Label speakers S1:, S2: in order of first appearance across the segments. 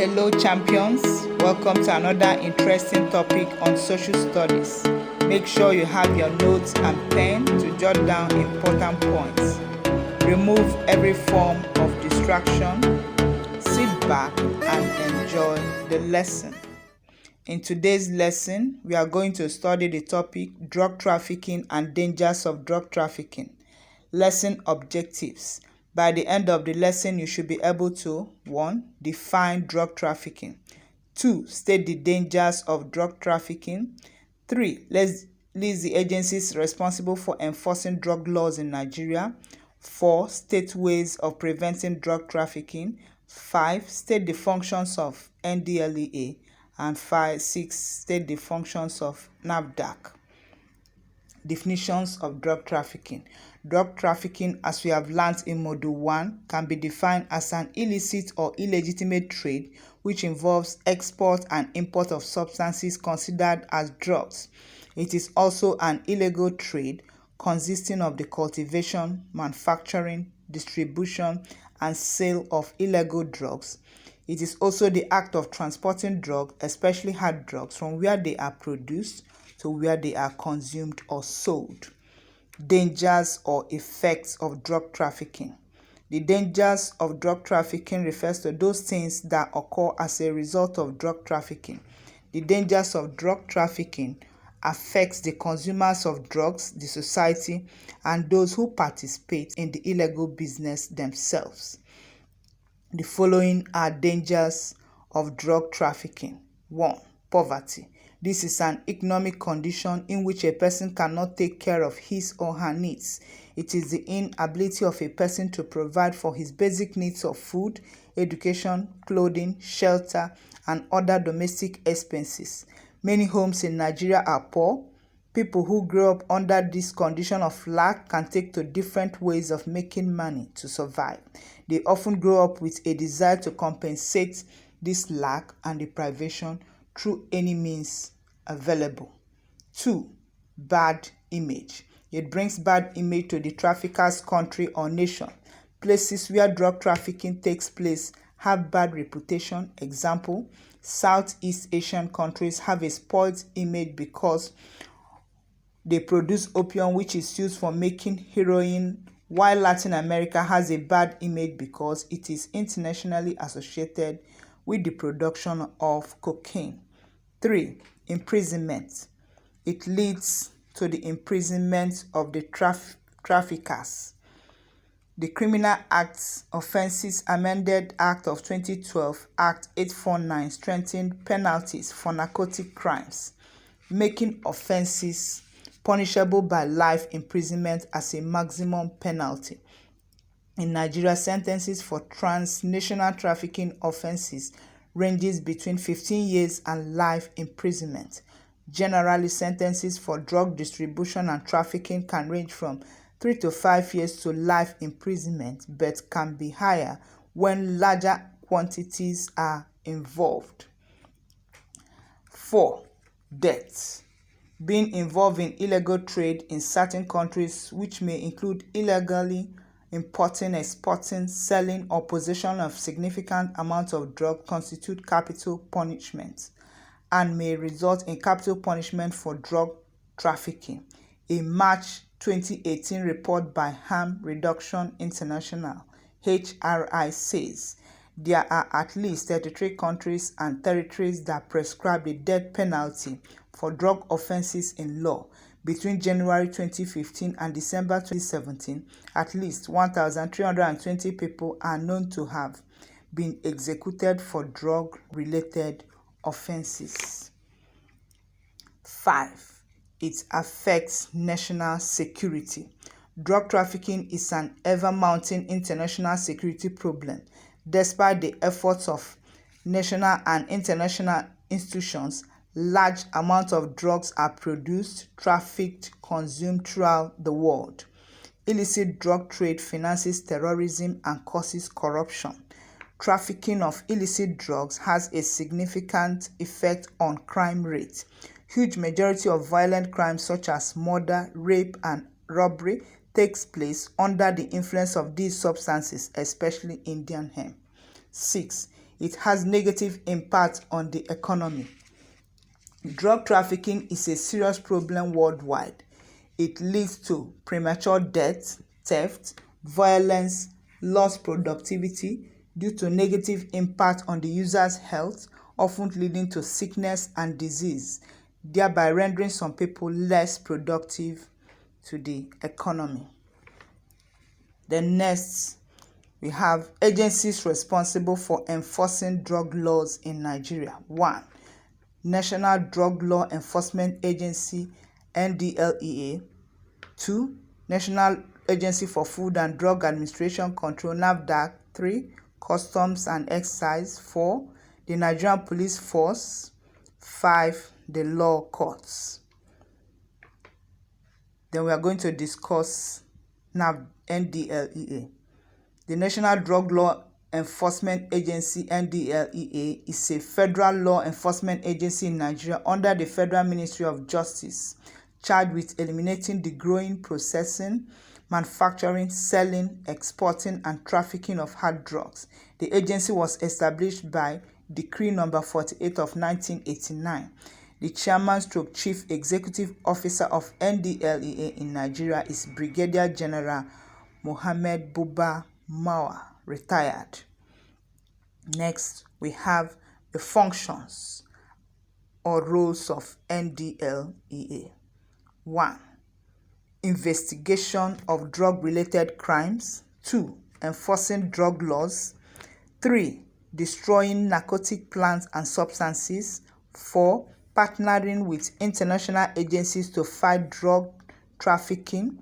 S1: Hello champions, welcome to another interesting topic on social studies. Make sure you have your notes and pen to jot down important points. Remove every form of distraction, sit back and enjoy the lesson. In today's lesson, we are going to study the topic drug trafficking and dangers of drug trafficking. Lesson objectives. By the end of the lesson, you should be able to 1. Define drug trafficking. 2. State the dangers of drug trafficking. 3. List the agencies responsible for enforcing drug laws in Nigeria. 4. State ways of preventing drug trafficking. 5. State the functions of NDLEA. And 6. State the functions of NAFDAC. Definitions of drug trafficking. Drug trafficking, as we have learned in Module 1, can be defined as an illicit or illegitimate trade which involves export and import of substances considered as drugs. It is also an illegal trade consisting of the cultivation, manufacturing, distribution, and sale of illegal drugs. It is also the act of transporting drugs, especially hard drugs, from where they are produced to where they are consumed or sold. Dangers or effects of drug trafficking. The dangers of drug trafficking refers to those things that occur as a result of drug trafficking. The dangers of drug trafficking affects the consumers of drugs, the society, and those who participate in the illegal business themselves. The following are dangers of drug trafficking. 1. Poverty. This is an economic condition in which a person cannot take care of his or her needs. It is the inability of a person to provide for his basic needs of food, education, clothing, shelter, and other domestic expenses. Many homes in Nigeria are poor. People who grow up under this condition of lack can take to different ways of making money to survive. They often grow up with a desire to compensate this lack and deprivation through any means available. 2. Bad image. It brings bad image to the trafficker's country or nation. Places where drug trafficking takes place have bad reputation. Example, Southeast Asian countries have a spoiled image because they produce opium, which is used for making heroin, while Latin America has a bad image because it is internationally associated with the production of cocaine. 3. Imprisonment. It leads to the imprisonment of the traffickers. The Criminal Acts Offences Amended Act of 2012, Act 849, strengthened penalties for narcotic crimes, making offences punishable by life imprisonment as a maximum penalty. In Nigeria, sentences for transnational trafficking offences ranges between 15 years and life imprisonment. Generally, sentences for drug distribution and trafficking can range from 3 to 5 years to life imprisonment, but can be higher when larger quantities are involved. 4. Deaths. Being involved in illegal trade in certain countries, which may include illegally importing, exporting, selling, or possession of significant amounts of drugs, constitute capital punishment and may result in capital punishment for drug trafficking. A March 2018 report by Harm Reduction International, HRI, says there are at least 33 countries and territories that prescribe the death penalty for drug offenses in law. Between January 2015 and December 2017, at least 1,320 people are known to have been executed for drug-related offenses. 5. It affects national security. Drug trafficking is an ever-mounting international security problem. Despite the efforts of national and international institutions, large amounts of drugs are produced, trafficked, consumed throughout the world. Illicit drug trade finances terrorism and causes corruption. Trafficking of illicit drugs has a significant effect on crime rate. Huge majority of violent crimes such as murder, rape, and robbery takes place under the influence of these substances, especially Indian hemp. 6. it has negative impact on the economy. Drug trafficking is a serious problem worldwide. It leads to premature death, theft, violence, lost productivity due to negative impact on the user's health, often leading to sickness and disease, thereby rendering some people less productive to the economy. Then next, we have agencies responsible for enforcing drug laws in Nigeria. 1. National Drug Law Enforcement Agency, NDLEA. 2. National Agency for Food and Drug Administration Control, NAFDAC. 3. Customs and Excise. 4. The Nigerian Police Force. 5. The law courts. Then we are going to discuss NDLEA. The National Drug Law Enforcement Agency, NDLEA, is a federal law enforcement agency in Nigeria under the Federal Ministry of Justice, charged with eliminating the growing, processing, manufacturing, selling, exporting, and trafficking of hard drugs. The agency was established by Decree No. 48 of 1989. The chairman/chief executive officer of NDLEA in Nigeria is Brigadier General Mohammed Buba Mawa, retired. Next, we have the functions or roles of NDLEA. 1. Investigation of drug-related crimes. 2. Enforcing drug laws. 3. Destroying narcotic plants and substances. 4. Partnering with international agencies to fight drug trafficking.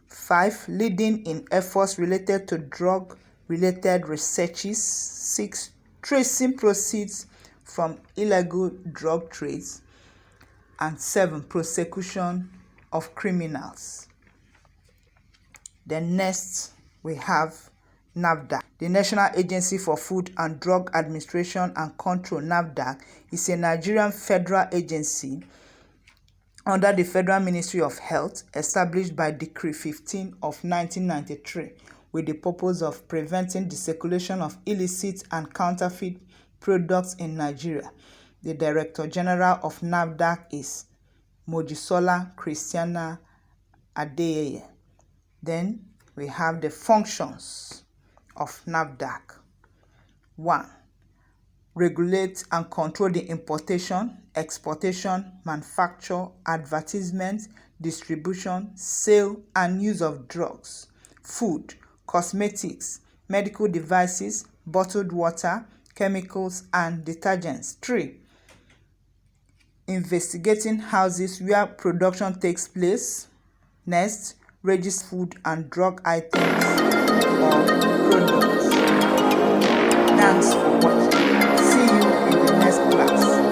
S1: 5. Leading in efforts related to drug-related researches. 6. Tracing proceeds from illegal drug trades. And 7. Prosecution of criminals. Then next, we have NAFDAC. The National Agency for Food and Drug Administration and Control, NAFDAC, is a Nigerian federal agency under the Federal Ministry of Health, established by Decree 15 of 1993, with the purpose of preventing the circulation of illicit and counterfeit products in Nigeria. The Director General of NAFDAC is Mojisola Christiana Adeyeye. Then we have the functions of NAFDAC. 1. Regulate and control the importation, exportation, manufacture, advertisement, distribution, sale, and use of drugs, food, cosmetics, medical devices, bottled water, chemicals, and detergents. 3. Investigating houses where production takes place. Next, register food and drug items or products. Thanks for watching. See you in the next class.